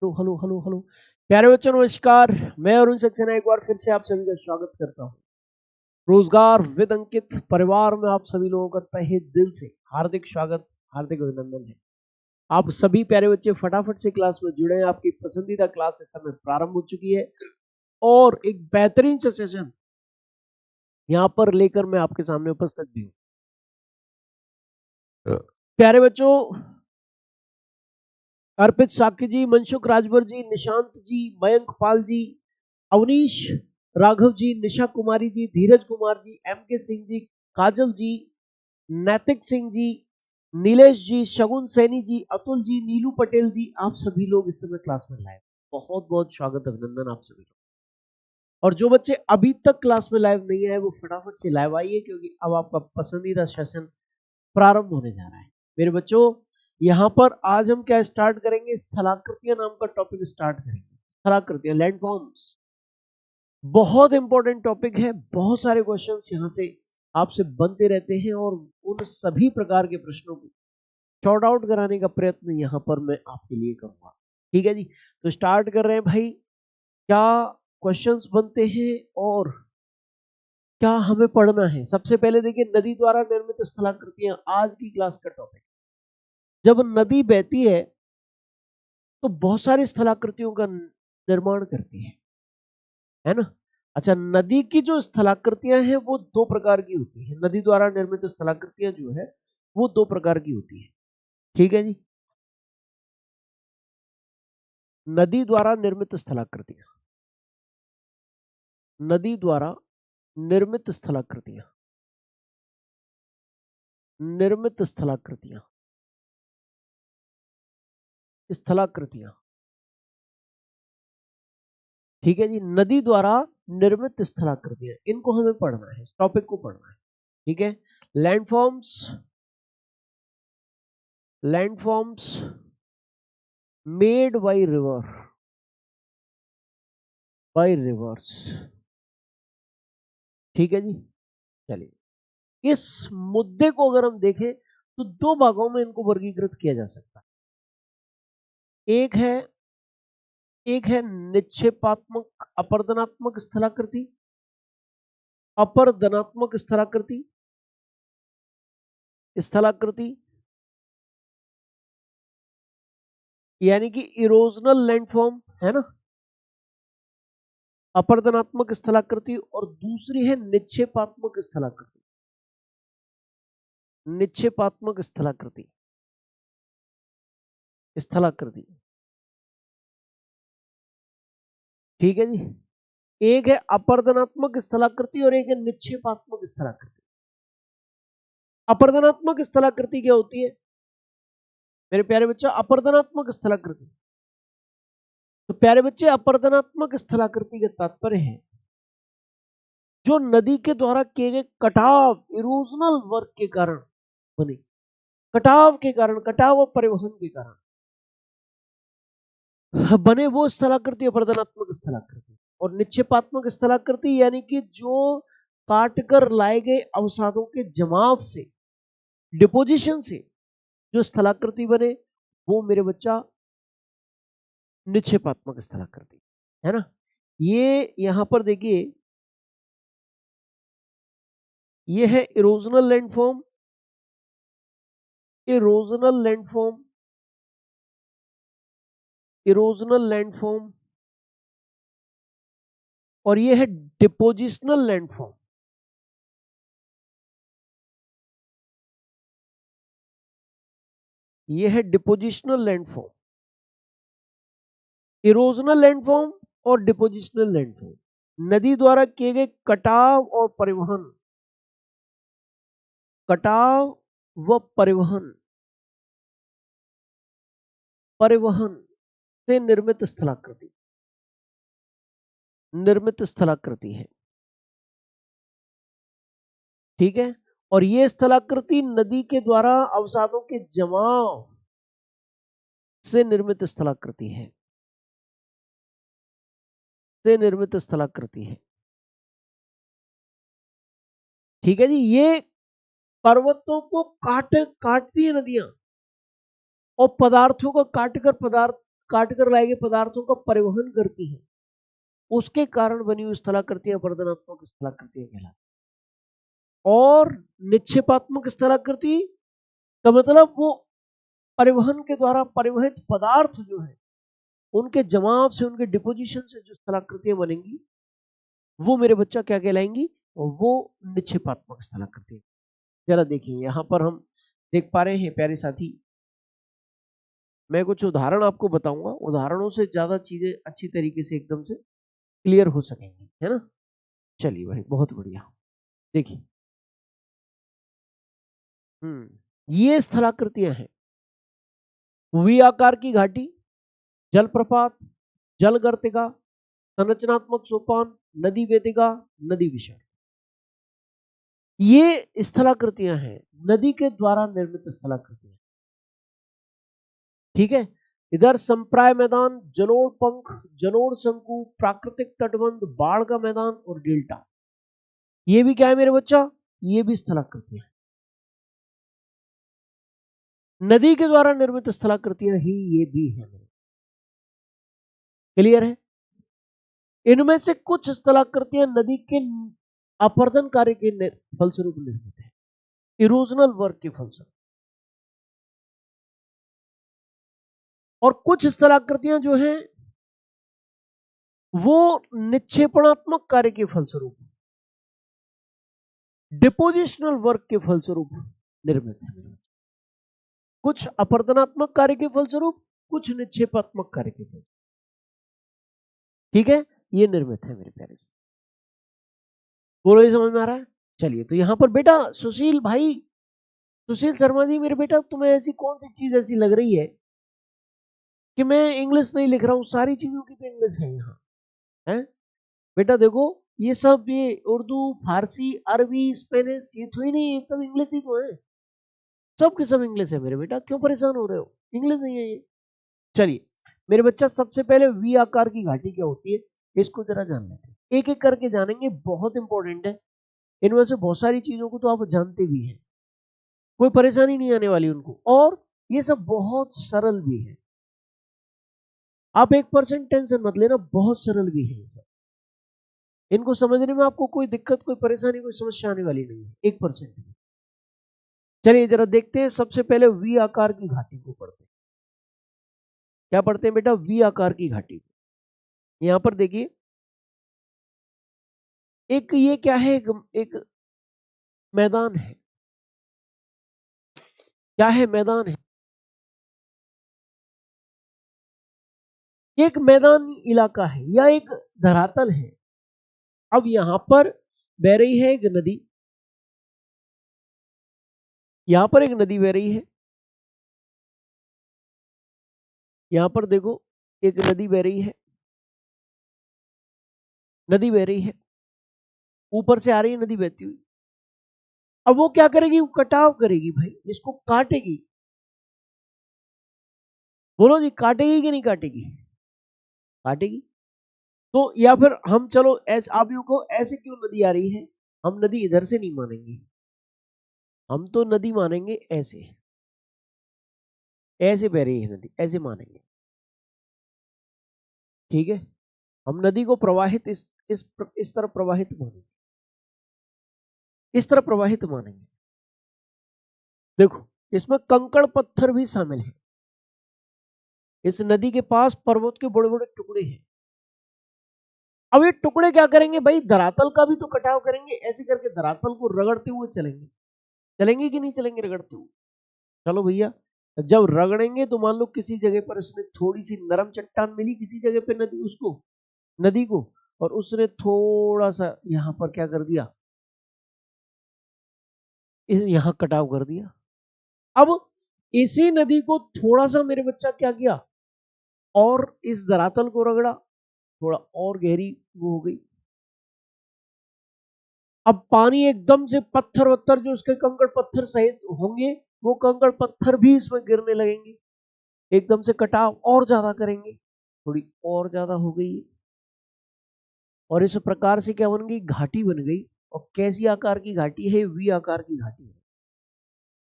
Hello hello hello hello प्यारे बच्चों, नमस्कार। मैं अरुण सक्सेना एक बार फिर से आप सभी का स्वागत करता हूँ रोजगार विद अंकित परिवार में। आप सभी लोगों का तहे दिल से हार्दिक स्वागत, हार्दिक अभिनंदन है। आप सभी प्यारे बच्चे फटाफट से क्लास में जुड़े हैं। आपकी पसंदीदा क्लास इस समय प्रारंभ हो चुकी है और एक बेहतरीन सा सेशन यहाँ पर लेकर मैं आपके सामने उपस्थित भी हूँ। प्यारे बच्चों, अर्पित साक्य जी, मनसुख राजभर जी, निशांत जी, मयंक पाल जी, अवनीश राघव जी, निशा कुमारी जी, धीरज कुमार जी, एम के सिंह जी, काजल जी, नैतिक सिंह जी, नीलेश जी, शगुन सैनी जी, अतुल जी, नीलू पटेल जी, आप सभी लोग इस समय क्लास में लाइव। बहुत बहुत स्वागत, अभिनंदन आप सभी लोग। और जो बच्चे अभी तक क्लास में लाइव नहीं आए वो फटाफट से लाइव आइए, क्योंकि अब आपका पसंदीदा सेशन प्रारंभ होने जा रहा है। मेरे बच्चों, यहाँ पर आज हम क्या स्टार्ट करेंगे? स्थलाकृतियां नाम का टॉपिक स्टार्ट करेंगे। स्थलाकृतियां, लैंडफॉर्म्स, बहुत इंपॉर्टेंट टॉपिक है। बहुत सारे क्वेश्चंस यहाँ से आपसे बनते रहते हैं और उन सभी प्रकार के प्रश्नों को शॉर्ट आउट कराने का प्रयत्न यहाँ पर मैं आपके लिए करूंगा। ठीक है जी, तो स्टार्ट कर रहे हैं भाई। क्या क्वेश्चंस बनते हैं और क्या हमें पढ़ना है? सबसे पहले देखिए, नदी द्वारा निर्मित स्थलाकृतियां आज की क्लास का टॉपिक। जब नदी बहती है तो बहुत सारी स्थलाकृतियों का निर्माण करती है ना। अच्छा, नदी की जो स्थलाकृतियां हैं वो दो प्रकार की होती है। नदी द्वारा निर्मित स्थलाकृतियां जो है वो दो प्रकार की होती है। ठीक है जी, नदी द्वारा निर्मित स्थलाकृतियां, नदी द्वारा निर्मित स्थलाकृतियां, निर्मित स्थलाकृतियां, स्थलाकृतियां। ठीक है जी, नदी द्वारा निर्मित स्थलाकृतियां, इनको हमें पढ़ना है, इस टॉपिक को पढ़ना है। ठीक है, landforms, landforms made by river, by rivers. ठीक है जी, चलिए इस मुद्दे को अगर हम देखें तो दो भागों में इनको वर्गीकृत किया जा सकता है। एक है निक्षेपात्मक अपरदनात्मक स्थलाकृति, अपरदनात्मक स्थलाकृति, स्थलाकृति यानी कि इरोजनल लैंडफॉर्म है ना, अपरदनात्मक स्थलाकृति। और दूसरी है निक्षेपात्मक स्थलाकृति, निक्षेपात्मक स्थलाकृति, स्थलाकृति। ठीक है जी, एक है अपरदनात्मक स्थलाकृति और एक है निक्षेपात्मक स्थलाकृति। अपरदनात्मक स्थलाकृति क्या होती है मेरे प्यारे बच्चों? अपरदनात्मक स्थलाकृति, तो प्यारे बच्चे अपरदनात्मक स्थलाकृति का तात्पर्य है जो नदी के द्वारा किए गए कटाव, इरोजनल वर्क के कारण बने, कटाव के कारण, कटाव और परिवहन के कारण बने वो स्थलाकृति अपरदनात्मक स्थलाकृति। और निक्षेपात्मक स्थलाकृति यानी कि जो काटकर लाए गए अवसादों के जमाव से, डिपोजिशन से जो स्थलाकृति बने वो मेरे बच्चा निक्षेपात्मक स्थलाकृति है ना। ये यहां पर देखिए, ये है erosional landform, erosional landform, erosional landform, और ये है डिपोजिशनल लैंडफॉर्म। ये है डिपोजिशनल लैंडफॉर्म, इरोजनल लैंडफॉर्म और डिपोजिशनल लैंडफॉर्म। नदी द्वारा किए गए कटाव और परिवहन, कटाव व परिवहन, परिवहन से निर्मित स्थलाकृति, निर्मित स्थलाकृति है। ठीक है, और ये स्थलाकृति नदी के द्वारा अवसादों के जमाव से निर्मित स्थलाकृति है, से निर्मित स्थलाकृति है। ठीक है जी, ये पर्वतों को काटती है नदियां और पदार्थों को काटकर पदार्थ काट कर लाए गए पदार्थों का परिवहन करती हैं, उसके कारण बनी हुई स्थलाकृतियां अपरदनात्मक स्थलाकृतियां कहलाती। और निक्षेपात्मक स्थलाकृति का मतलब वो परिवहन के द्वारा परिवहित पदार्थ जो है उनके जमाव से, उनके डिपोजिशन से जो स्थलाकृतियां बनेंगी वो मेरे बच्चा क्या कहलाएंगी, वो निक्षेपात्मक स्थलाकृति। जरा देखिए यहां पर हम देख पा रहे हैं प्यारे साथी, मैं कुछ उदाहरण आपको बताऊंगा, उदाहरणों से ज्यादा चीजें अच्छी तरीके से एकदम से क्लियर हो सकेंगी, है ना। चलिए भाई बहुत बढ़िया। देखिए ये स्थलाकृतियां हैं, वी आकार की घाटी, जलप्रपात, जलगर्तिका, संरचनात्मक सोपान, नदी वेदिका, नदी विषय, ये स्थलाकृतियां हैं, नदी के द्वारा निर्मित स्थलाकृतियां। ठीक है, इधर संप्राय मैदान, जलोढ़ पंख, जलोढ़ शंकु, प्राकृतिक तटबंध, बाढ़ का मैदान और डेल्टा, ये भी क्या है मेरे बच्चा, ये भी स्थलाकृतियां हैं। नदी के द्वारा निर्मित स्थलाकृतियां ही ये भी है। क्लियर है। इनमें से कुछ स्थलाकृतियां नदी के अपरदन कार्य के फलस्वरूप निर्मित है, इरोजनल वर्क के फलस्वरूप, और कुछ स्थलाकृतियां जो हैं वो निक्षेपणात्मक कार्य के फलस्वरूप, डिपोजिशनल वर्क के फलस्वरूप निर्मित है। कुछ अपरदनात्मक कार्य के फलस्वरूप, कुछ निक्षेपात्मक कार्य के फलस्वरूप। ठीक है, ये निर्मित है मेरे प्यारे से। बोलो ये समझ में आ रहा है। चलिए तो यहां पर बेटा सुशील भाई, सुशील शर्मा जी, मेरे बेटा तुम्हें ऐसी कौन सी चीज ऐसी लग रही है कि मैं इंग्लिश नहीं लिख रहा हूं, सारी चीजों की तो इंग्लिश है यहाँ है। बेटा देखो ये सब, ये उर्दू, फारसी, अरबी, स्पेनिश, ये तो ही नहीं, ये सब इंग्लिश ही तो है, सब के सब इंग्लिश है मेरे बेटा, क्यों परेशान हो रहे हो, इंग्लिश नहीं है ये। चलिए मेरे बच्चा सबसे पहले वी आकार की घाटी क्या होती है इसको जरा जान लेते हैं, एक एक करके जानेंगे, बहुत इंपॉर्टेंट है। इनमें से बहुत सारी चीजों को तो आप जानते भी हैं, कोई परेशानी नहीं आने वाली उनको, और ये सब बहुत सरल भी है, आप 1% टेंशन मत लेना, बहुत सरल भी है ये सब, इनको समझने में आपको कोई दिक्कत, कोई परेशानी, कोई समस्या आने वाली नहीं है 1% भी। चलिए जरा देखते हैं, सबसे पहले वी आकार की घाटी को पढ़ते हैं। क्या पढ़ते हैं बेटा, वी आकार की घाटी को। यहां पर देखिए एक ये क्या है, एक मैदान है, क्या है, मैदान है, एक मैदानी इलाका है या एक धरातल है। अब यहां पर बह रही है एक नदी, यहां पर एक नदी बह रही है, यहां पर देखो एक नदी बह रही है, नदी बह रही है, ऊपर से आ रही है नदी बहती हुई। अब वो क्या करेगी, वो कटाव करेगी भाई, इसको काटेगी। बोलो जी, काटेगी कि नहीं काटेगी, काटेगी। तो या फिर हम चलो ऐसे आप लोगों को, ऐसे क्यों नदी आ रही है, हम नदी इधर से नहीं मानेंगे, हम तो नदी मानेंगे ऐसे, ऐसे बह रही है नदी, ऐसे मानेंगे। ठीक है, हम नदी को प्रवाहित इस तरह प्रवाहित मानेंगे, इस तरह प्रवाहित मानेंगे। देखो इसमें कंकड़ पत्थर भी शामिल है, इस नदी के पास पर्वत के बड़े बड़े टुकड़े हैं। अब ये टुकड़े क्या करेंगे भाई, धरातल का भी तो कटाव करेंगे, ऐसे करके धरातल को रगड़ते हुए चलेंगे, चलेंगे कि नहीं चलेंगे रगड़ते हुए। चलो भैया, जब रगड़ेंगे तो मान लो किसी जगह पर इसमें थोड़ी सी नरम चट्टान मिली, किसी जगह पे नदी, उसको नदी को, और उसने थोड़ा सा यहां पर क्या कर दिया, यहां कटाव कर दिया। अब इसी नदी को थोड़ा सा मेरे बच्चा क्या किया, और इस धरातल को रगड़ा, थोड़ा और गहरी वो हो गई। अब पानी एकदम से, पत्थर वत्थर जो उसके कंकड़ पत्थर सहित होंगे, वो कंकड़ पत्थर भी इसमें गिरने लगेंगे, एकदम से कटाव और ज्यादा करेंगे, थोड़ी और ज्यादा हो गई, और इस प्रकार से क्या बन गई, घाटी बन गई। और कैसी आकार की घाटी है, वी आकार की घाटी है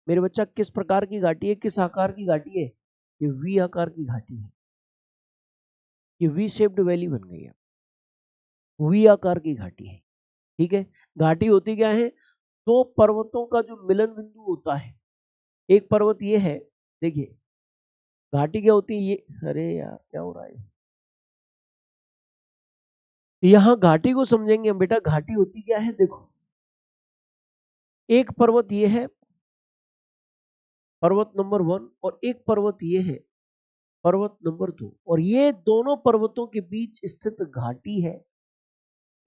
मेरे बच्चा। किस प्रकार की घाटी है, किस आकार की घाटी है, ये वी आकार की घाटी है। ये वी शेप्ड वैली बन गई है, वी आकार की घाटी है। ठीक है, घाटी होती क्या है, दो पर्वतों का जो मिलन बिंदु होता है, एक पर्वत ये है, देखिए घाटी क्या होती है ये, अरे यार क्या हो रहा है, यहां घाटी को समझेंगे हम बेटा। घाटी होती क्या है, देखो एक पर्वत ये है, पर्वत नंबर 1, और एक पर्वत ये है, पर्वत नंबर 2, और ये दोनों पर्वतों के बीच स्थित घाटी है।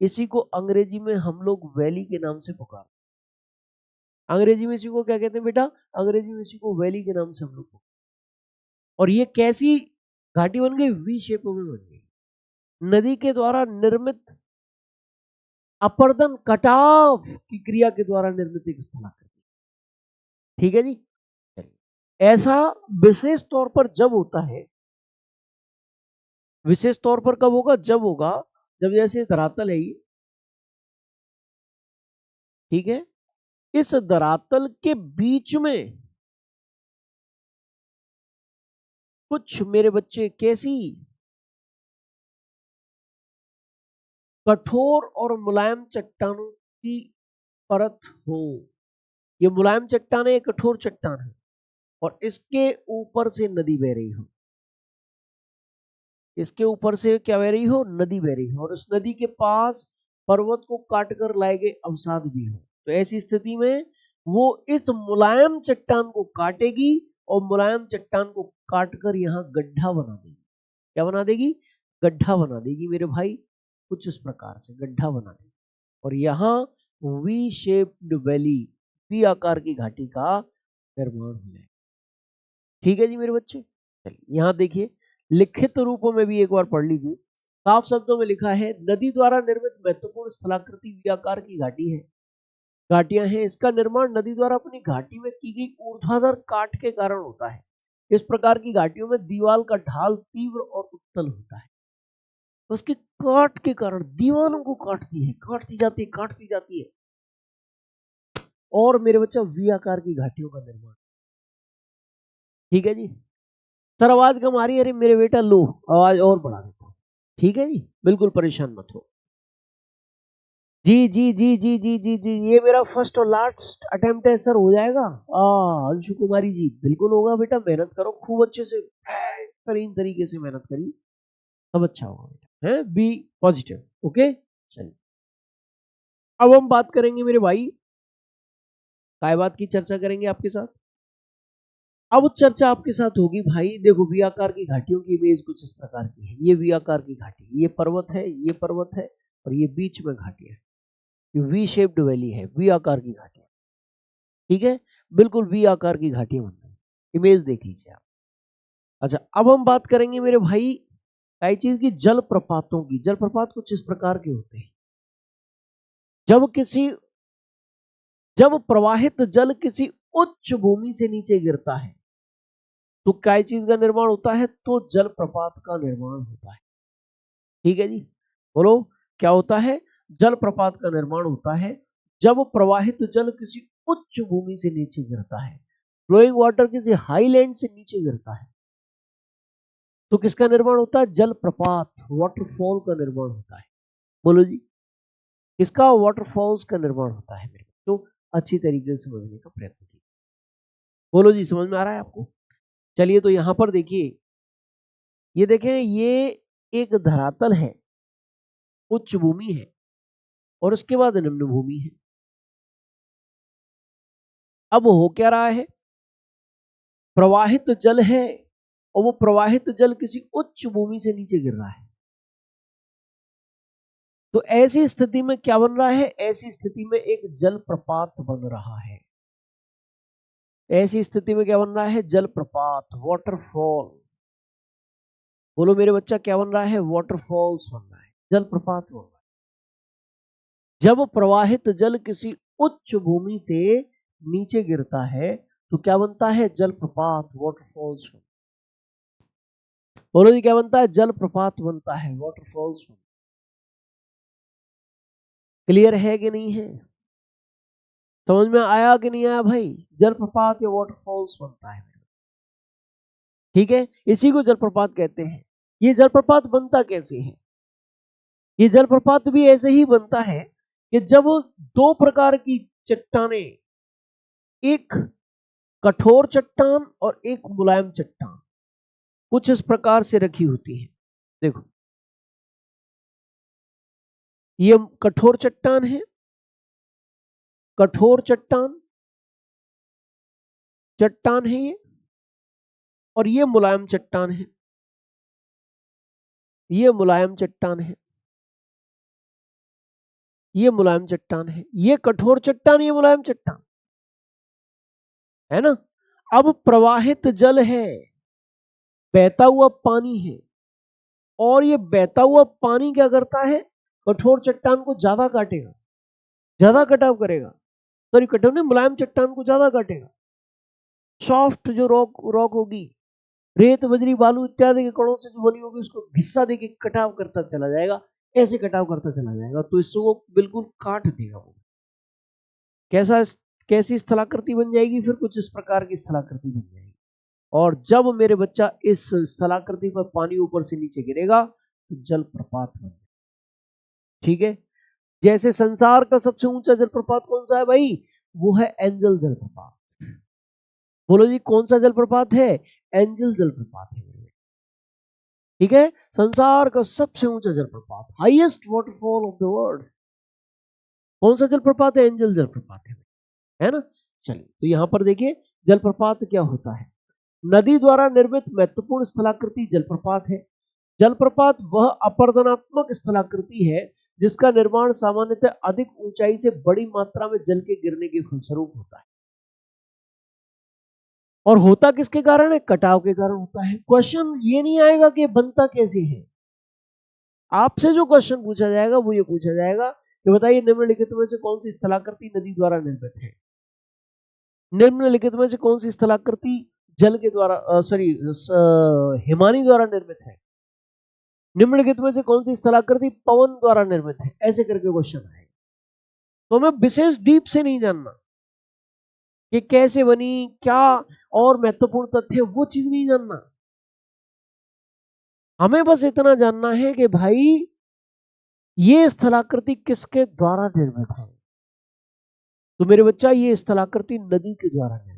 इसी को अंग्रेजी में हम लोग वैली के नाम से पुकारते हैं। अंग्रेजी में इसी को क्या कहते हैं बेटा, अंग्रेजी में इसी को वैली के नाम से हम लोग पुकारते हैं। और ये कैसी घाटी बन गई, वी शेप में बन गई, नदी के द्वारा निर्मित अपर्दन कटाव की क्रिया के द्वारा निर्मित एक स्थलाकृति। ठीक है जी, ऐसा विशेष तौर पर जब होता है, विशेष तौर पर कब होगा, जब होगा जब जैसे धरातल है ये, ठीक है, इस धरातल के बीच में कुछ मेरे बच्चे कैसी कठोर और मुलायम चट्टानों की परत हो। ये मुलायम चट्टान है, ये कठोर चट्टान है, और इसके ऊपर से नदी बह रही हो, इसके ऊपर से क्या बह रही हो, नदी बह रही हो, और उस नदी के पास पर्वत को काटकर लाए गए अवसाद भी हो। तो ऐसी स्थिति में वो इस मुलायम चट्टान को काटेगी और मुलायम चट्टान को काटकर यहाँ गड्ढा बना देगी। क्या बना देगी, गड्ढा बना देगी मेरे भाई, कुछ इस प्रकार से गड्ढा बना देगी, और यहाँ वी शेप्ड वैली, वी आकार की घाटी का निर्माण हो जाए। ठीक है जी मेरे बच्चे, चलिए यहाँ देखिए लिखित रूपों में भी एक बार पढ़ लीजिए। साफ शब्दों में लिखा है, नदी द्वारा निर्मित महत्वपूर्ण स्थलाकृति वी आकार की घाटी है, घाटियां हैं। इसका निर्माण नदी द्वारा अपनी घाटी में की गई ऊर्ध्वाधर काट के कारण होता है। इस प्रकार की घाटियों में दीवार का ढाल तीव्र और उत्तल होता है। उसके काट के कारण दीवारों को काटती है, काटती जाती है, काटती जाती है, और मेरे बच्चा वी आकार की घाटियों का निर्माण। ठीक है जी, सर आवाज कम आ रही है, अरे मेरे बेटा लो आवाज और बढ़ा देता हूँ। ठीक है जी, बिल्कुल परेशान मत हो। जी जी जी जी जी जी जी, ये मेरा फर्स्ट और लास्ट अटेम्प्ट है सर, हो जाएगा। अंशु कुमारी जी, बिल्कुल होगा बेटा, मेहनत करो खूब अच्छे से, बेहतरीन तरीके से मेहनत करिए, सब अच्छा होगा बेटा, है बी पॉजिटिव। ओके, चलिए अब हम बात करेंगे मेरे भाई, काय बात की चर्चा करेंगे आपके साथ। अब चर्चा आपके साथ होगी भाई, देखो वी आकार की घाटियों की इमेज कुछ इस प्रकार की है। ये वी आकार की घाटी, ये पर्वत है, ये पर्वत है, और ये बीच में घाटी है, ये वी शेप्ड वैली है, वी आकार की घाटी। ठीक है, बिल्कुल वी आकार की घाटी बन रही, इमेज देख लीजिए आप। अच्छा अब हम बात करेंगे मेरे भाई कई चीज की, जलप्रपातों की। जलप्रपात कुछ इस प्रकार के होते हैं, जब प्रवाहित जल किसी उच्च भूमि से नीचे गिरता है तो क्या चीज का निर्माण होता है, तो जलप्रपात का निर्माण होता है। ठीक है जी, बोलो क्या होता है, जलप्रपात का निर्माण होता है जब प्रवाहित जल किसी उच्च भूमि से नीचे गिरता है, फ्लोइंग वाटर किसी हाईलैंड से नीचे गिरता है, तो किसका निर्माण होता है, जलप्रपात, वाटरफॉल का निर्माण होता है। बोलो जी, किसका, वाटरफॉल्स का निर्माण होता है मेरे तो, अच्छी तरीके से समझने का प्रयत्न कीजिए। बोलो जी, समझ में आ रहा है आपको। चलिए तो यहां पर देखिए, ये देखें, ये एक धरातल है, उच्च भूमि है, और उसके बाद निम्न भूमि है। अब हो क्या रहा है, प्रवाहित जल है, और वो प्रवाहित जल किसी उच्च भूमि से नीचे गिर रहा है। तो ऐसी स्थिति में क्या बन रहा है, ऐसी स्थिति में एक जलप्रपात बन रहा है। ऐसी स्थिति में क्या बन रहा है, जलप्रपात, वाटरफॉल। बोलो मेरे बच्चा, क्या बन रहा है, वाटरफॉल्स बन रहा है, जलप्रपात बन रहा है। जब प्रवाहित जल किसी उच्च भूमि से नीचे गिरता है तो क्या बनता है, जलप्रपात, वाटरफॉल्स। बोलो जी, क्या बनता है, जलप्रपात बनता है, वाटरफॉल्स। क्लियर है कि नहीं है, समझ में आया कि नहीं आया भाई, जलप्रपात या वाटरफॉल्स बनता है। ठीक है, इसी को जलप्रपात कहते हैं। ये जलप्रपात बनता कैसे है? ये जलप्रपात भी ऐसे ही बनता है कि जब दो प्रकार की चट्टानें, एक कठोर चट्टान और एक मुलायम चट्टान, कुछ इस प्रकार से रखी होती है। देखो, ये कठोर चट्टान है, कठोर चट्टान चट्टान है ये, और ये मुलायम चट्टान है, ये मुलायम चट्टान है, ये मुलायम चट्टान है, ये कठोर चट्टान, ये मुलायम चट्टान है ना। अब प्रवाहित जल है, बहता हुआ पानी है, और ये बहता हुआ पानी क्या करता है, कठोर चट्टान को ज्यादा काटेगा, ज्यादा कटाव करेगा, सॉरी कठोर ने मुलायम चट्टान को ज्यादा काटेगा। सॉफ्ट जो रॉक रॉक होगी, रेत बजरी बालू इत्यादि के कणों से जो बनी होगी, उसको घिस्सा देके कटाव करता चला जाएगा, ऐसे कटाव करता चला जाएगा, तो इससे वो बिल्कुल काट देगा। वो कैसा, कैसी स्थलाकृति बन जाएगी, फिर कुछ इस प्रकार की स्थलाकृति बन जाएगी। और जब मेरे बच्चा इस स्थलाकृति पर पानी ऊपर से नीचे गिरेगा तो जलप्रपात बन जाएगा। ठीक है, जैसे संसार का सबसे ऊंचा जलप्रपात कौन सा है भाई, वो है एंजल जलप्रपात। बोलो जी, कौन सा जलप्रपात है, एंजल जलप्रपात है। ठीक है, संसार का सबसे ऊंचा जलप्रपात, highest waterfall of the world, कौन सा जलप्रपात है, एंजल जलप्रपात है ना। चलिए, तो यहां पर देखिए जलप्रपात क्या होता है। नदी द्वारा निर्मित महत्वपूर्ण स्थलाकृति जलप्रपात है। जलप्रपात वह अपर्दनात्मक स्थलाकृति है जिसका निर्माण सामान्यतः अधिक ऊंचाई से बड़ी मात्रा में जल के गिरने के फलस्वरूप होता है। और होता किसके कारण है, कटाव के कारण होता है। क्वेश्चन ये नहीं आएगा कि बनता कैसे है, आपसे जो क्वेश्चन पूछा जाएगा वो ये पूछा जाएगा कि बताइए निम्नलिखित में से कौन सी स्थलाकृति नदी द्वारा निर्मित है। निम्नलिखित में से कौन सी स्थलाकृति जल के द्वारा सॉरी हिमानी द्वारा निर्मित है। निम्नलिखित में से कौन सी स्थलाकृति पवन द्वारा निर्मित है। ऐसे करके क्वेश्चन आएगा। तो हमें विशेष डीप से नहीं जानना कि कैसे बनी, क्या और महत्वपूर्ण तथ्य, वो चीज नहीं जानना। हमें बस इतना जानना है कि भाई ये स्थलाकृति किसके द्वारा निर्मित है। तो मेरे बच्चा ये स्थलाकृति नदी के द्वारा निर्मित।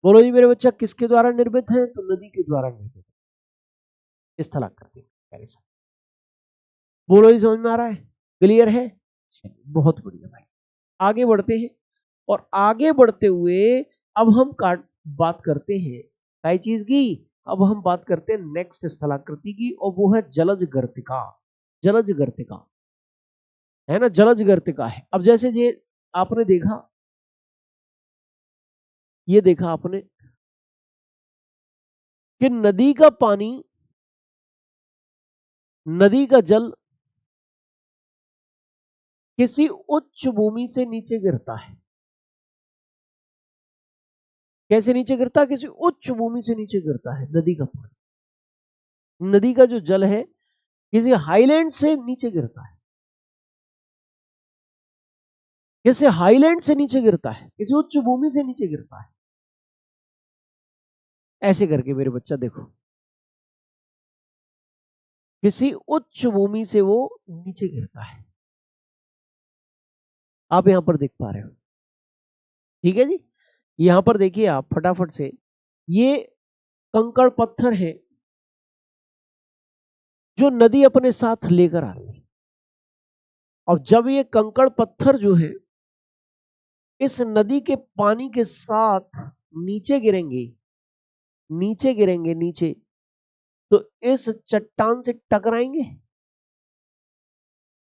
बोलो जी मेरे बच्चा, किसके द्वारा निर्मित है, तो नदी के द्वारा निर्मित है स्थलाकृति। बोलो जी, समझ में आ रहा है, क्लियर है, बहुत बढ़िया भाई। आगे बढ़ते हैं, और आगे बढ़ते हुए अब हम बात करते हैं कई चीज की। अब हम बात करते हैं नेक्स्ट स्थलाकृति की, और वो है जलज गर्तिका। जलज गर्तिका है ना, जलज गर्तिका है। अब जैसे ये आपने देखा, ये देखा आपने कि नदी का पानी, नदी का जल किसी उच्च भूमि से नीचे गिरता है। कैसे नीचे गिरता है, किसी उच्च भूमि से नीचे गिरता है नदी का पानी। नदी का जो जल है किसी हाईलैंड से नीचे गिरता है, किसी हाईलैंड से नीचे गिरता है, किसी उच्च भूमि से नीचे गिरता है। ऐसे करके मेरे बच्चा देखो, किसी उच्च भूमि से वो नीचे गिरता है। आप यहां पर देख पा रहे हो, ठीक है जी। यहां पर देखिए आप फटाफट से, ये कंकड़ पत्थर है जो नदी अपने साथ लेकर आ रही है। और जब ये कंकड़ पत्थर जो है इस नदी के पानी के साथ नीचे गिरेंगे, नीचे गिरेंगे नीचे, तो इस चट्टान से टकराएंगे,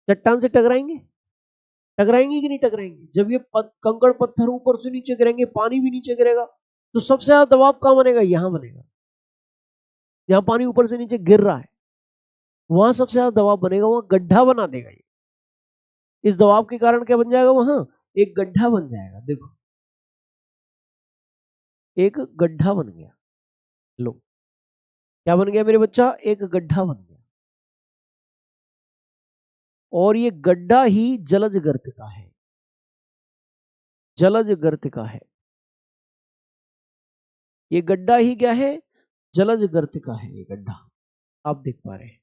चट्टान से टकराएंगे, टकराएंगे कि नहीं टकराएंगे। जब ये कंकड़ पत्थर ऊपर से नीचे गिरेंगे, पानी भी नीचे गिरेगा, तो सबसे ज्यादा दबाव कहां बनेगा, यहां बनेगा। जहां पानी ऊपर से नीचे गिर रहा है वहां सबसे ज्यादा दबाव बनेगा, वहां गड्ढा बना देगा ये। इस दबाव के कारण क्या बन जाएगा, वहां एक गड्ढा बन जाएगा। देखो, एक गड्ढा बन गया। लो, क्या बन गया मेरे बच्चा, एक गड्ढा बन गया। और ये गड्ढा ही जलज गर्तिका है, जलज गर्तिका है। ये गड्ढा ही क्या है, जलज गर्तिका है ये गड्ढा, आप देख पा रहे हैं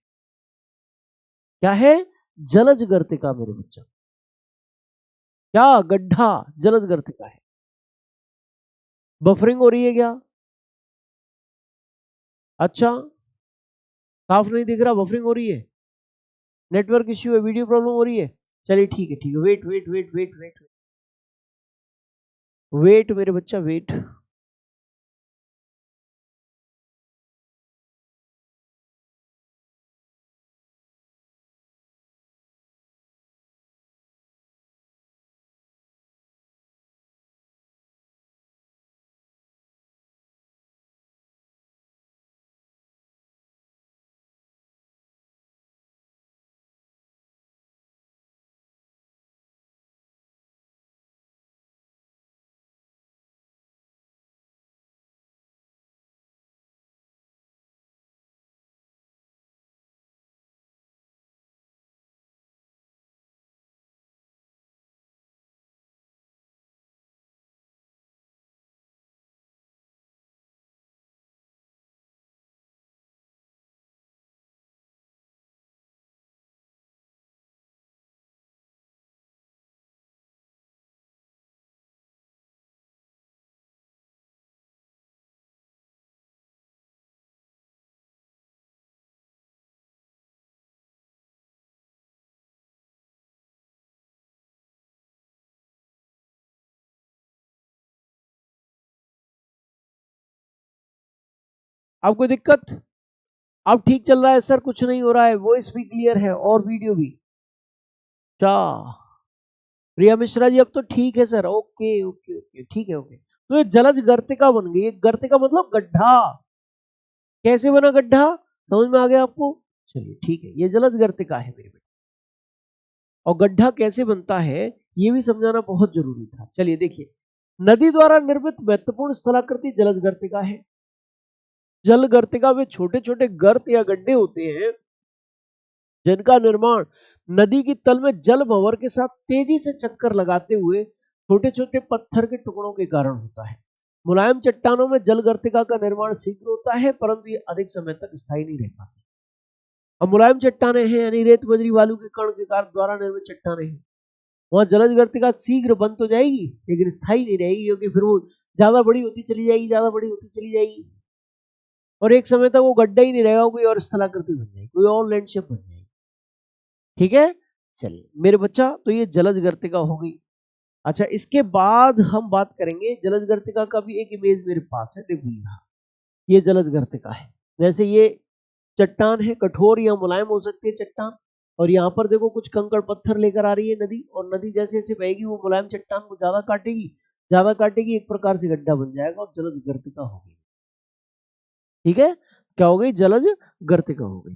क्या है, जलज गर्तिका मेरे बच्चा, क्या गड्ढा जलज गर्तिका है। बफरिंग हो रही है क्या? अच्छा, साफ नहीं दिख रहा, बफरिंग हो रही है, नेटवर्क इश्यू है, वीडियो प्रॉब्लम हो रही है। चलिए ठीक है ठीक है, wait wait wait wait wait wait मेरे बच्चा वेट। आपको दिक्कत, अब ठीक चल रहा है सर, कुछ नहीं हो रहा है, वॉइस भी क्लियर है और वीडियो भी। अच्छा प्रिया मिश्रा जी, अब तो ठीक है सर, ओके ओके ओके ठीक है ओके। तो ये जलज गर्तिका बन गई, गर्तिका मतलब गड्ढा। कैसे बना गड्ढा, समझ में आ गया आपको? चलिए ठीक है, ये जलज गर्तिका है मेरे बेटे, और गड्ढा कैसे बनता है ये भी समझाना बहुत जरूरी था। चलिए देखिए, नदी द्वारा निर्मित महत्वपूर्ण स्थलाकृति जलज गर्तिका है। जल गर्तिका में छोटे छोटे गर्त या गड्ढे होते हैं जिनका निर्माण नदी की तल में जल भंवर के साथ तेजी से चक्कर लगाते हुए छोटे छोटे पत्थर के टुकड़ों के कारण होता है। मुलायम चट्टानों में जल गर्तिका का निर्माण शीघ्र होता है, परंतु ये अधिक समय तक स्थायी नहीं रह पाती। अब मुलायम चट्टाने हैं यानी रेत बजरी वालू के कण के कारण द्वारा निर्मित चट्टाने हैं, वहां जलज गर्तिका शीघ्र बन तो जाएगी लेकिन स्थायी नहीं रहेगी, क्योंकि फिर वो ज्यादा बड़ी होती चली जाएगी, ज्यादा बड़ी होती चली जाएगी, और एक समय तक वो गड्ढा ही नहीं रहेगा, कोई और स्थलाकृति बन जाएगी, कोई और लैंडस्केप बन जाएगी। ठीक है, चलिए मेरे बच्चा, तो ये जलज गर्तिका हो गई। अच्छा, इसके बाद हम बात करेंगे जलज गर्तिका का भी एक इमेज मेरे पास है, देखो यहाँ ये जलज गर्तिका है। जैसे ये चट्टान है, कठोर या मुलायम हो सकती है चट्टान, और यहाँ पर देखो कुछ कंकड़ पत्थर लेकर आ रही है नदी, और नदी जैसे जैसे बहेगी वो मुलायम चट्टान को ज्यादा काटेगी, ज्यादा काटेगी, एक प्रकार से गड्ढा बन जाएगा और जलज गर्तिका हो गई। ठीक है, क्या हो गई, जलज गर्तिका हो गई।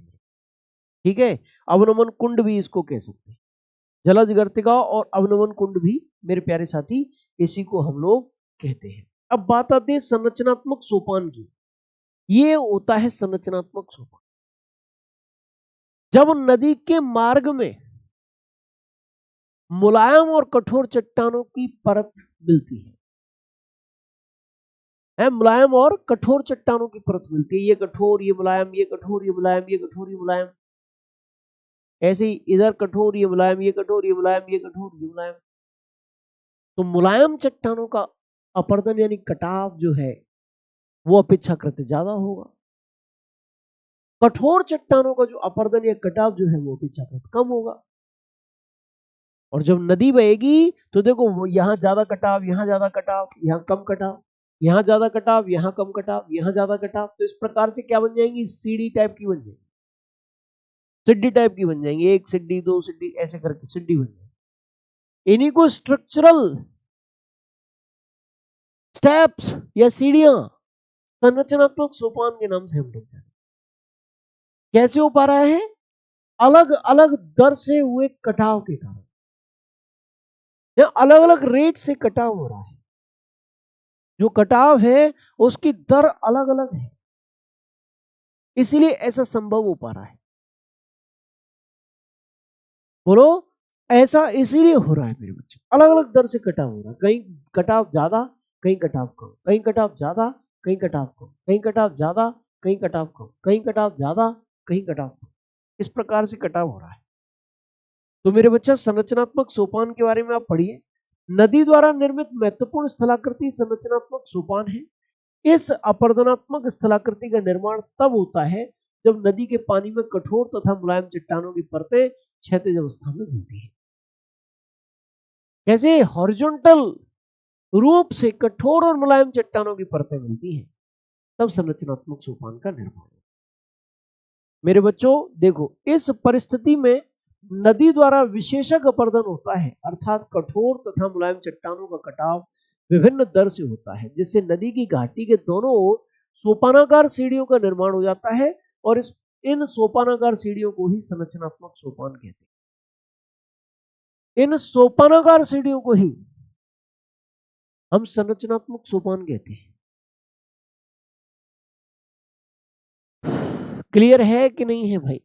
ठीक है, अवनमन कुंड भी इसको कह सकते हैं, जलज गर्तिका और अवनमन कुंड भी मेरे प्यारे साथी इसी को हम लोग कहते हैं। अब बात आती है संरचनात्मक सोपान की। ये होता है संरचनात्मक सोपान जब नदी के मार्ग में मुलायम और कठोर चट्टानों की परत मिलती है, मुलायम और कठोर चट्टानों की परत मिलती है, ये कठोर ये मुलायम, ये कठोर ये मुलायम, ये कठोर ये मुलायम, ऐसे ही इधर कठोर ये मुलायम, ये कठोर ये मुलायम, ये कठोर ये मुलायम। तो मुलायम चट्टानों का अपर्दन यानी कटाव जो है वो अपेक्षाकृत ज्यादा होगा, कठोर चट्टानों का जो अपर्दन या कटाव जो है वो अपेक्षाकृत कम होगा। और जब नदी बहेगी तो देखो यहाँ ज्यादा कटाव, यहाँ ज्यादा कटाव, यहाँ कम कटाव, यहाँ ज्यादा कटाव, यहाँ कम कटाव, यहाँ ज्यादा कटाव, तो इस प्रकार से क्या बन जाएंगी, सीढ़ी टाइप की बन जाएंगी, सिड्डी टाइप की बन जाएंगी, एक सिड्डी दो सिड्डी ऐसे करके सिड्डी बन जाएंगी। इन्हीं को स्ट्रक्चरल स्टेप्स या सीढ़ियां संरचनात्मक सोपान के नाम से हम लोग जानते हैं। कैसे हो पा रहा है, अलग अलग दर से हुए कटाव के कारण, या अलग अलग रेट से कटाव हो रहा है, जो कटाव है उसकी दर अलग अलग है, इसीलिए ऐसा संभव हो पा रहा है। बोलो, ऐसा इसीलिए हो रहा है मेरे बच्चे, अलग अलग दर से कटाव हो रहा है, कहीं कटाव ज्यादा, कहीं कटाव कम, कहीं कटाव ज्यादा, कहीं कटाव कम, कहीं कटाव ज्यादा, कहीं कटाव कम, कहीं कटाव ज्यादा, कहीं कटाव कम, इस प्रकार से कटाव हो रहा है। तो मेरे बच्चा संरचनात्मक सोपान के बारे में आप पढ़िए। नदी द्वारा निर्मित महत्वपूर्ण स्थलाकृति संरचनात्मक सोपान है। इस अपर्दनात्मक स्थलाकृति का निर्माण तब होता है जब नदी के पानी में कठोर तथा मुलायम चट्टानों की परतें क्षैतिज अवस्था में मिलती है। कैसे? हॉरिजॉन्टल रूप से कठोर और मुलायम चट्टानों की परतें मिलती हैं, तब संरचनात्मक सोपान का निर्माण होता है। मेरे बच्चों देखो, इस परिस्थिति में नदी द्वारा विशेषक अपर्दन होता है, अर्थात कठोर तथा मुलायम चट्टानों का कटाव विभिन्न दर से होता है, जिससे नदी की घाटी के दोनों ओर सोपानाकार सीढ़ियों का निर्माण हो जाता है और इन सोपानाकार सीढ़ियों को ही संरचनात्मक सोपान कहते हैं। इन सोपानाकार सीढ़ियों को ही हम संरचनात्मक सोपान कहते हैं। क्लियर है कि नहीं है भाई?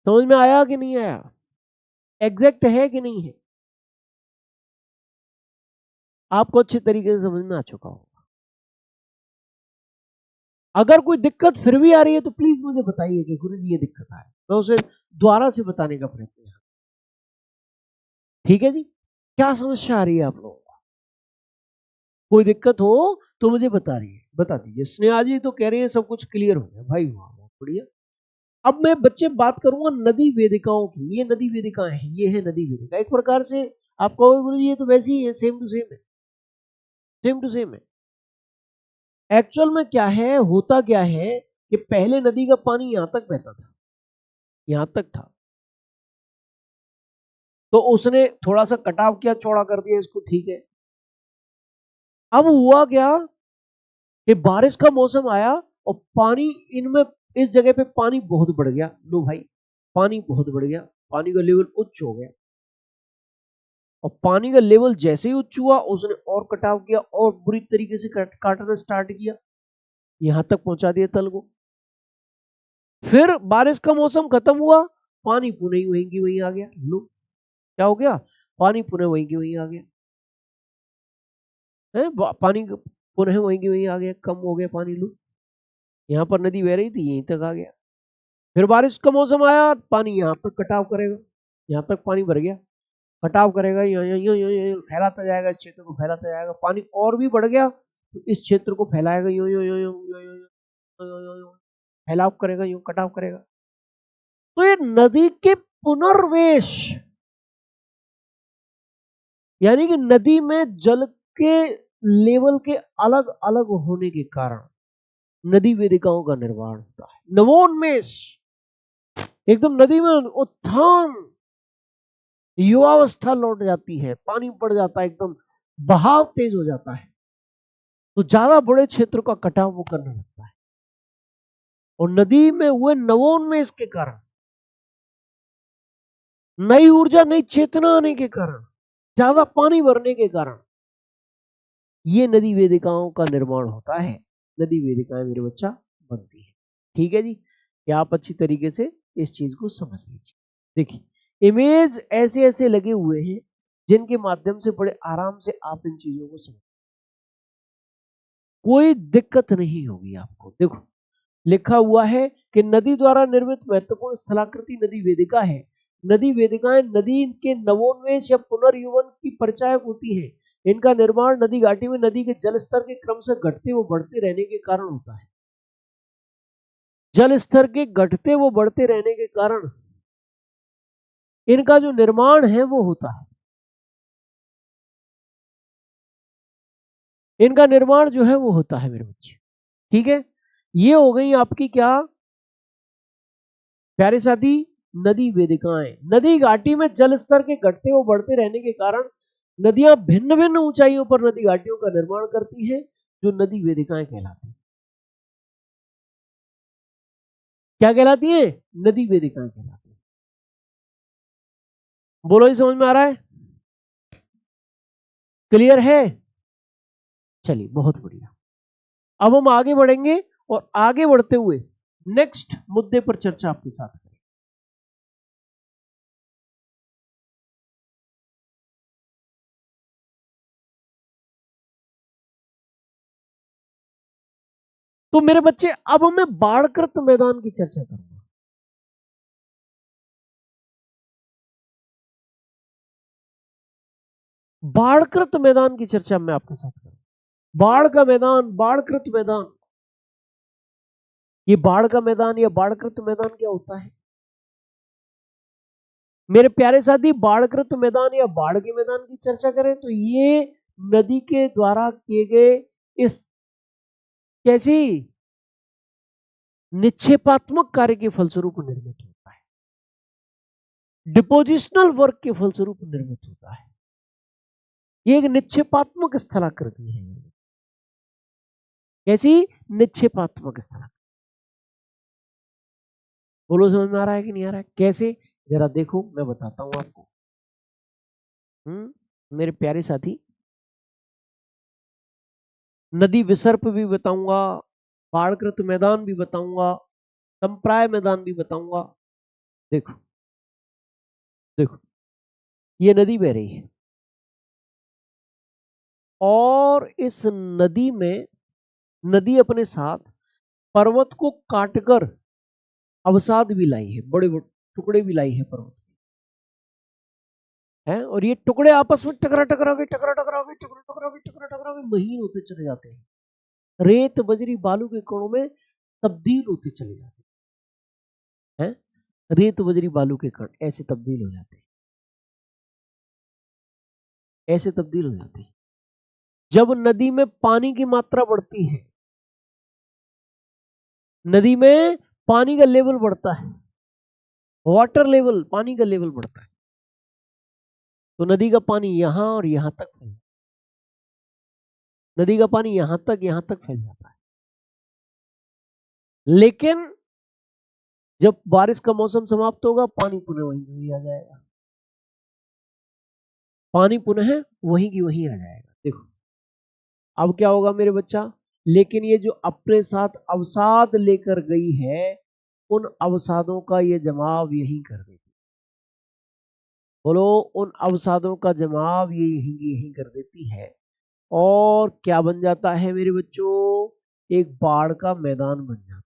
समझ में आया कि नहीं आया? एग्जैक्ट है कि नहीं है? आपको अच्छे तरीके से समझ में आ चुका होगा। अगर कोई दिक्कत फिर भी आ रही है तो प्लीज मुझे बताइए कि गुरुजी ये दिक्कत आ रही है, मैं उसे दोबारा से बताने का प्रयत्न करूं। ठीक है जी? क्या समस्या आ रही है आप लोगों को? कोई दिक्कत हो तो मुझे बता दीजिए। स्नेहा जी तो कह रहे हैं सब कुछ क्लियर हो गया भाई, वाह बहुत बढ़िया। अब मैं बच्चे बात करूंगा नदी वेदिकाओं की। ये नदी वेदिकाएं हैं, ये है नदी वेदिका। एक प्रकार से आप कहोगे गुरुजी ये तो वैसे ही है, सेम टू सेम है, सेम टू सेम है। एक्चुअल में क्या है, होता क्या है कि पहले नदी का पानी यहां तक बहता था, यहां तक था, तो उसने थोड़ा सा कटाव किया, चौड़ा कर दिया इसको, ठीक है। अब हुआ क्या कि बारिश का मौसम आया और पानी इनमें, इस जगह पे पानी बहुत बढ़ गया। लो भाई, पानी बहुत बढ़ गया, पानी का लेवल उच्च हो गया, और पानी का लेवल जैसे ही उच्च हुआ उसने और कटाव किया और बुरी तरीके से काटना स्टार्ट किया, यहां तक पहुंचा दिया तल को। फिर बारिश का मौसम खत्म हुआ, पानी पुनः वहीं की वहीं आ गया। लो क्या हो गया, पानी पुनः वहीं की वहीं आ गया है, पानी पुनः वहीं की वहीं आ गया, कम हो गया पानी। लो यहाँ पर नदी बह रही थी, यहीं तक आ गया। फिर बारिश का मौसम आया, पानी यहाँ तक कटाव करेगा, यहाँ तक पानी भर गया, कटाव करेगा, यूं फैलाता जाएगा, इस क्षेत्र को फैलाता जाएगा। पानी और भी बढ़ गया तो इस क्षेत्र को फैलाएगा, यूं यूं यूं यूं यूं यूं यूं यूं फैलाव करेगा, यूं कटाव करेगा। तो ये नदी के पुनर्वेश, यानी कि नदी में जल के लेवल के अलग अलग होने के कारण नदी वेदिकाओं का निर्माण होता है। नवोन्मेष, एकदम नदी में उत्थान, युवावस्था लौट जाती है, पानी बढ़ जाता है, एकदम बहाव तेज हो जाता है, तो ज्यादा बड़े क्षेत्र का कटाव वो करने लगता है। और नदी में हुए नवोन्मेष के कारण, नई ऊर्जा, नई चेतना आने के कारण, ज्यादा पानी भरने के कारण ये नदी वेदिकाओं का निर्माण होता है। नदी वेदिकाएं मेरे बच्चा बनती है। ठीक है जी? क्या आप अच्छी तरीके से इस चीज को समझ लीजिए। देखिए इमेज ऐसे ऐसे लगे हुए हैं जिनके माध्यम से बड़े आराम से आप इन चीजों को समझ, कोई दिक्कत नहीं होगी आपको। देखो लिखा हुआ है कि नदी द्वारा निर्मित महत्वपूर्ण स्थलाकृति नदी वेदिका है। नदी वेदिकाएं नदी के नवोन्मेष या पुनर्युवन की परिचायक होती है। इनका निर्माण नदी घाटी में नदी के जल स्तर के क्रम से घटते व बढ़ते रहने के कारण होता है। जल स्तर के घटते व बढ़ते रहने के कारण इनका जो निर्माण है वो होता है। इनका निर्माण जो है वो होता है मेरे बच्चे। ठीक है, ये हो गई आपकी क्या प्यारे साथी, नदी वेदिकाएं। नदी घाटी में जल स्तर के घटते व बढ़ते रहने के कारण नदियां भिन्न भिन्न ऊंचाइयों पर नदी घाटियों का निर्माण करती हैं, जो नदी वेदिकाएं कहलाती हैं। क्या कहलाती है? नदी वेदिकाएं कहलाती हैं। बोलो ही, समझ में आ रहा है? क्लियर है? चलिए बहुत बढ़िया। अब हम आगे बढ़ेंगे और आगे बढ़ते हुए नेक्स्ट मुद्दे पर चर्चा आपके साथ तो मेरे बच्चे अब मैं बाढ़कृत मैदान की चर्चा करूंगा। बाढ़कृत मैदान की चर्चा मैं आपके साथ करूं। बाढ़ का मैदान, बाढ़कृत मैदान, ये बाढ़ का मैदान या बाढ़कृत मैदान क्या होता है मेरे प्यारे साथी? बाढ़कृत मैदान या बाढ़ के मैदान की चर्चा करें तो ये नदी के द्वारा किए गए इस कैसी निक्षेपात्मक कार्य के फलस्वरूप निर्मित होता है, डिपोजिशनल वर्क के फलस्वरूप निर्मित होता है। ये एक निक्षेपात्मक स्थलाकृति है। कैसी? निक्षेपात्मक स्थलाकृति। बोलो समझ में आ रहा है कि नहीं आ रहा है? कैसे? जरा देखो, मैं बताता हूं आपको। मेरे प्यारे साथी, नदी विसर्प भी बताऊंगा, बाढ़कृत मैदान भी बताऊंगा, संप्राय मैदान भी बताऊंगा। देखो देखो, ये नदी बह रही है और इस नदी में नदी अपने साथ पर्वत को काटकर अवसाद भी लाई है, बड़े बड़े टुकड़े भी लाई है पर्वत के, है। और ये टुकड़े आपस में टकरा टकरा के महीन होते चले जाते हैं, रेत बजरी बालू के कणों में तब्दील होते चले जाते हैं। रेत बजरी बालू के कण ऐसे तब्दील हो जाते हैं, ऐसे तब्दील हो जाते हैं। जब नदी में पानी की मात्रा बढ़ती है, नदी में पानी का लेवल बढ़ता है, वाटर लेवल, पानी का लेवल बढ़ता है, तो नदी का पानी यहां और यहां तक फैल, नदी का पानी यहां तक फैल जाता है। लेकिन जब बारिश का मौसम समाप्त होगा, पानी पुनः वहीं आ जाएगा, पानी पुनः वहीं की वहीं आ जाएगा। देखो अब क्या होगा मेरे बच्चा? लेकिन ये जो अपने साथ अवसाद लेकर गई है, उन अवसादों का ये जमाव यहीं कर देती। बोलो, उन अवसादों का जमाव ये यहीं कर देती है। और क्या बन जाता है मेरे बच्चों? एक बाढ़ का मैदान बन जाता है।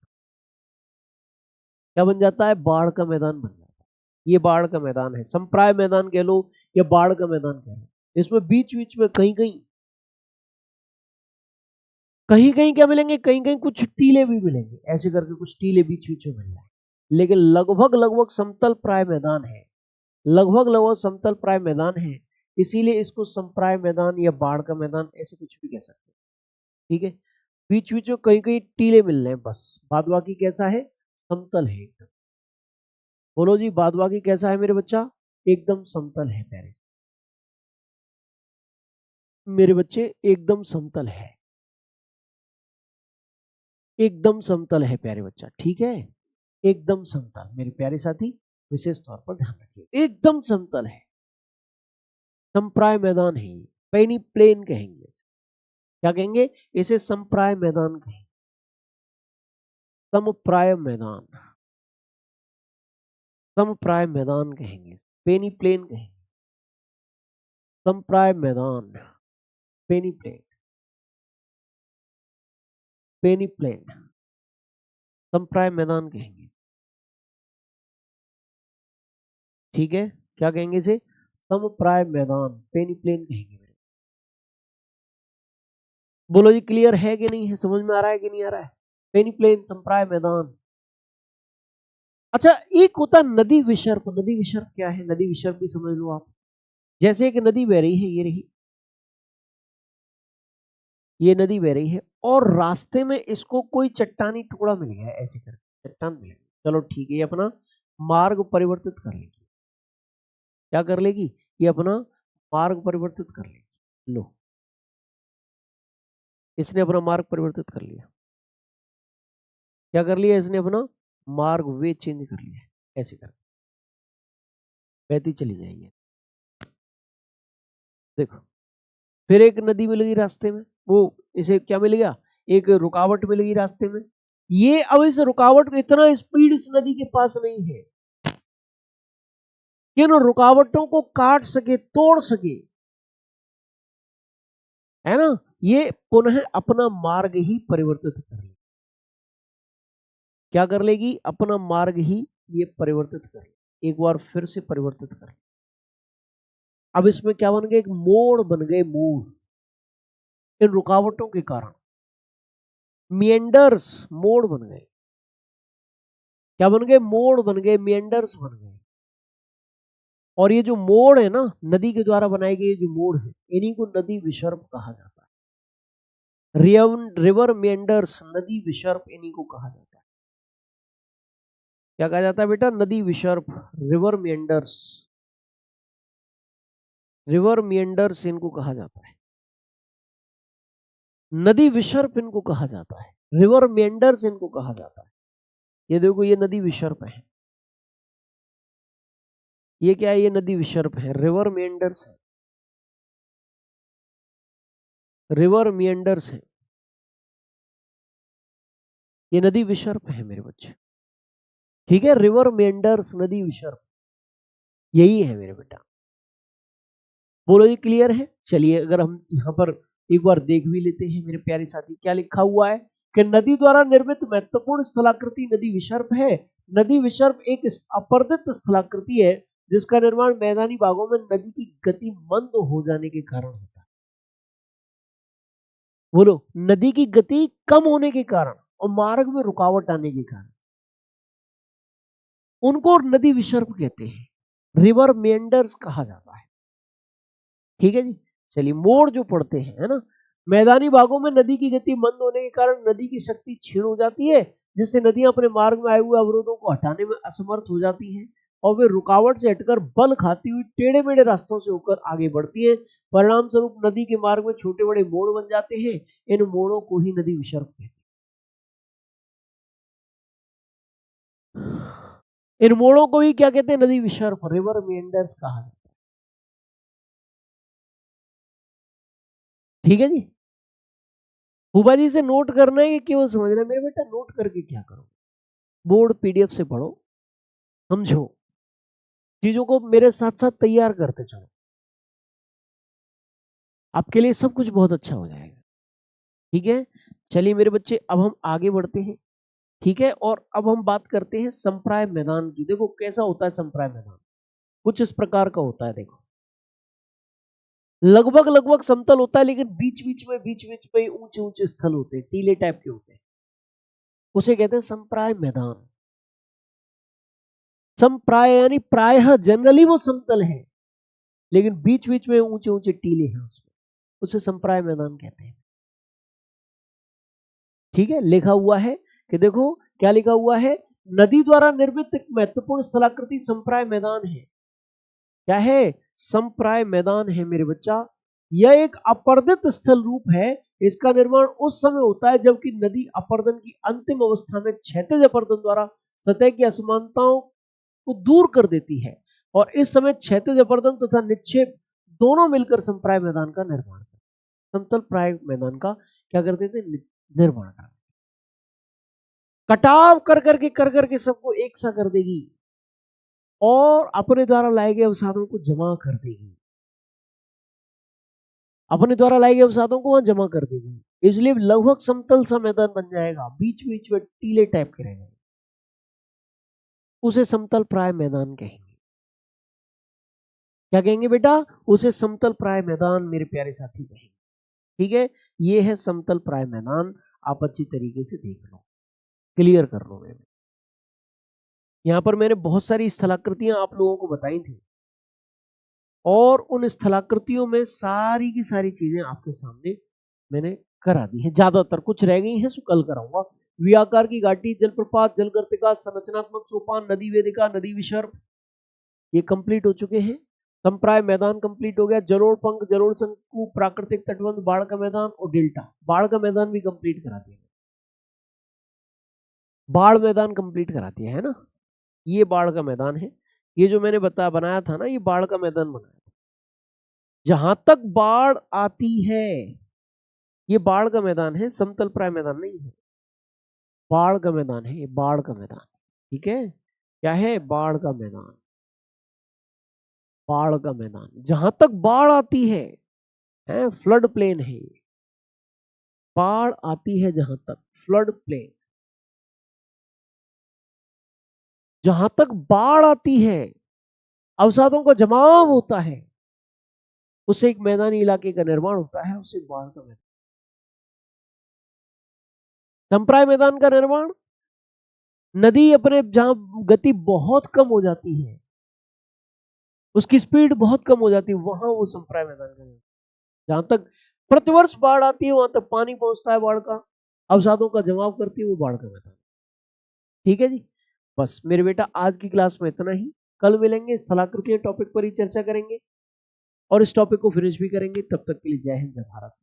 क्या बन जाता है? बाढ़ का मैदान बन जाता है। ये बाढ़ का मैदान है, संप्राय मैदान कह लो या बाढ़ का मैदान कह लो। इसमें बीच बीच में कहीं कहीं क्या मिलेंगे? कहीं कहीं कुछ टीले भी मिलेंगे, ऐसे करके कुछ टीले बीच बीच में मिल जाए, लेकिन लगभग समतल प्राय मैदान है, लगभग समतल प्राय मैदान है। इसीलिए इसको संप्राय मैदान या बाढ़ का मैदान ऐसे कुछ भी कह सकते हैं। ठीक है, बीच बीच में कहीं कहीं टीले मिल रहे हैं बस, बाद बाकी कैसा है? समतल है एकदम। बोलो जी, बाद बाकी कैसा है मेरे बच्चा? एकदम समतल है प्यारे, मेरे बच्चे एकदम समतल है, एकदम समतल है प्यारे बच्चा। ठीक है, एकदम समतल मेरे प्यारे साथी, विशेष तौर पर ध्यान रखिए, एकदम समतल है, संप्राय मैदान है, पेनी प्लेन कहेंगे इसे। क्या कहेंगे इसे? संप्राय मैदान कहेंगे, समप्राय मैदान, समप्राय मैदान कहेंगे, पेनी प्लेन कहेंगे, संप्राय मैदान, पेनी प्लेन, पेनी प्लेन, संप्राय मैदान कहेंगे। ठीक है, क्या कहेंगे इसे? समप्राय मैदान, पेनी प्लेन कहेंगे। बोलो जी, क्लियर है कि नहीं है? समझ में आ रहा है कि नहीं आ रहा है? पेनी प्लेन, संप्राय मैदान। अच्छा, एक होता नदी विसर्प। नदी विसर्प क्या है? नदी विसर्प भी समझ लो आप। जैसे एक नदी बह रही है, ये रही, ये नदी बह रही है और रास्ते में इसको कोई चट्टानी टुकड़ा मिल गया, ऐसे करके चट्टान मिल गई। चलो ठीक है, ये अपना मार्ग परिवर्तित कर लेगी। क्या कर लेगी? ये अपना मार्ग परिवर्तित कर लेगी। लो, इसने अपना मार्ग परिवर्तित कर लिया। क्या कर लिया इसने? अपना मार्ग वे चेंज कर लिया, ऐसे करके बहती चली जाएगी। देखो, फिर एक नदी मिल गई रास्ते में, वो इसे क्या मिल गया? एक रुकावट मिल गई रास्ते में। ये अब इस रुकावट को, इतना स्पीड इस नदी के पास नहीं है कि इन रुकावटों को काट सके, तोड़ सके, है ना। ये पुनः अपना मार्ग ही परिवर्तित कर ले, क्या कर लेगी, अपना मार्ग ही ये परिवर्तित कर ले, एक बार फिर से परिवर्तित कर ले। अब इसमें क्या बन गए, एक मोड़ बन गए, मोड़ इन रुकावटों के कारण, मिएंडर्स मोड़ बन गए। क्या बन गए, मोड़ बन गए, मिएंडर्स बन गए। और ये जो मोड़ है ना, नदी के द्वारा बनाए गए जो मोड़ है, इन्हीं को नदी विसर्प कहा जाता है। रिवर मिएंडर्स, नदी विसर्प, इन्हीं को कहा जाता है। क्या कहा जाता है बेटा, नदी विसर्प, रिवर मिएंडर्स, रिवर मिएंडर्स इनको कहा जाता है, नदी विसर्प इनको कहा जाता है, रिवर मिएंडर्स इनको कहा जाता है। ये देखो, ये नदी विसर्प है, ये क्या है, ये नदी विसर्प है, रिवर मिएंडर्स है, रिवर मिएंडर्स है, ये नदी विसर्प है मेरे बच्चे। ठीक है, रिवर मिएंडर्स, नदी विसर्प, यही है मेरे बेटा। बोलो जी, क्लियर है। चलिए, अगर हम यहाँ पर एक बार देख भी लेते हैं मेरे प्यारे साथी, क्या लिखा हुआ है कि नदी द्वारा निर्मित महत्वपूर्ण स्थलाकृति नदी विसर्प है। नदी विसर्प एक अपर्दित स्थलाकृति है जिसका निर्माण मैदानी भागों में नदी की गति मंद हो जाने के कारण होता है। बोलो, नदी की गति कम होने के कारण और मार्ग में रुकावट आने के कारण, उनको नदी विसर्प कहते हैं, रिवर मेंडर्स कहा जाता है। ठीक है जी। चलिए, मोड़ जो पड़ते हैं, है ना, मैदानी भागों में नदी की गति मंद होने के कारण नदी की शक्ति क्षीण हो जाती है, जिससे नदियां अपने मार्ग में आए हुए अवरोधों को हटाने में असमर्थ हो जाती हैं और वे रुकावट से हटकर बल खाती हुई टेढ़े मेढ़े रास्तों से होकर आगे बढ़ती हैं। परिणाम स्वरूप नदी के मार्ग में छोटे बड़े मोड़ बन जाते हैं। इन मोड़ों को ही नदी विसर्प कहते हैं। इन मोड़ों को ही क्या कहते हैं, नदी विसर्प, रिवर मेंडर्स कहा जाता है। ठीक है जी। फूफा जी से नोट करना है कि केवल समझना है? मेरे बेटा, नोट करके क्या करो, बोर्ड पीडीएफ से पढ़ो, समझो, चीजों को मेरे साथ साथ तैयार करते चलो, आपके लिए सब कुछ बहुत अच्छा हो जाएगा। ठीक है। चलिए मेरे बच्चे, अब हम आगे बढ़ते हैं। ठीक है, और अब हम बात करते हैं संप्राय मैदान की। देखो कैसा होता है संप्राय मैदान, कुछ इस प्रकार का होता है। देखो, लगभग लगभग समतल होता है, लेकिन बीच बीच में ऊंचे ऊंचे स्थल होते हैं, टीले टाइप के होते हैं, उसे कहते हैं संप्राय मैदान। संप्राय यानी प्रायः, जनरली वो समतल है, लेकिन बीच बीच में ऊंचे ऊंचे टीले हैं उसमें, उसे संप्राय मैदान कहते हैं। ठीक है, लिखा हुआ है कि देखो क्या लिखा हुआ है, नदी द्वारा निर्मित एक महत्वपूर्ण स्थलाकृति संप्राय मैदान है। क्या है, संप्राय मैदान है मेरे बच्चा। यह एक अपर्दित स्थल रूप है। इसका निर्माण उस समय होता है जबकि नदी अपर्दन की अंतिम अवस्था में क्षैतिज अपर्दन द्वारा सतह की असमानताओं को दूर कर देती है, और इस समय क्षैतिज अपर्दन तथा निक्षेप दोनों मिलकर संप्राय मैदान का निर्माण करते, समतल प्राय मैदान का क्या करते थे, निर्माण करते, कटाव कर करके सबको एक सा कर देगी और अपने द्वारा लाए गए अवसादों को जमा कर देगी, अपने द्वारा लाए गए अवसादों को वहां जमा कर देगी। इसलिए लगभग समतल सा मैदान बन जाएगा, बीच बीच में टीले टाइप के रहेंगे, उसे समतल प्राय मैदान कहेंगे। क्या कहेंगे बेटा, उसे समतल प्राय मैदान मेरे प्यारे साथी कहेंगे। ठीक है, ये है समतल प्राय मैदान। आप अच्छी तरीके से देख लो, क्लियर कर लो। मैंने यहाँ पर मैंने बहुत सारी स्थलाकृतियां आप लोगों को बताई थी, और उन स्थलाकृतियों में सारी की सारी चीजें आपके सामने मैंने करा दी है, ज्यादातर, कुछ रह गई हैं सो कल कराऊंगा। व्याकार की घाटी, जलप्रपात, जलगर्तिका, संरचनात्मक सोपान, नदी वेदिका, नदी विसर्प, ये कंप्लीट हो चुके हैं। संप्राय मैदान कंप्लीट हो गया। जलोढ़ पंख, जलोढ़ शंकु, प्राकृतिक तटबंध, बाढ़ का मैदान और डेल्टा, बाढ़ का मैदान भी कंप्लीट करा दिया, बाढ़ मैदान कंप्लीट करा दिया है ना। ये बाढ़ का मैदान है, ये जो मैंने बनाया था ना, ये बाढ़ का मैदान बनाया था। जहां तक बाढ़ आती है, ये बाढ़ का मैदान है, समतल प्राय मैदान नहीं है, बाढ़ का मैदान है, ये बाढ़ का मैदान। ठीक है, क्या है, बाढ़ का मैदान, बाढ़ का मैदान, जहां तक बाढ़ आती है फ्लड प्लेन है ये, बाढ़ आती है जहां तक, फ्लड प्लेन। जहां तक बाढ़ आती है, अवसादों का जमाव होता है, उससे एक मैदानी इलाके का निर्माण होता है, उसे बाढ़ का मैदान। संप्राय मैदान का निर्माण, नदी अपने जहां गति बहुत कम हो जाती है, उसकी स्पीड बहुत कम हो जाती है, वहां वो संप्राय मैदान का निर्माण। जहां तक प्रतिवर्ष बाढ़ आती है, वहां तक पानी पहुंचता है बाढ़ का, अवसादों का जमाव करती है वो बाढ़ का मैदान। ठीक है जी, बस मेरे बेटा आज की क्लास में इतना ही। कल मिलेंगे, स्थलाकृति टॉपिक पर ही चर्चा करेंगे और इस टॉपिक को फिनिश भी करेंगे। तब तक के लिए जय हिंद, जय भारत।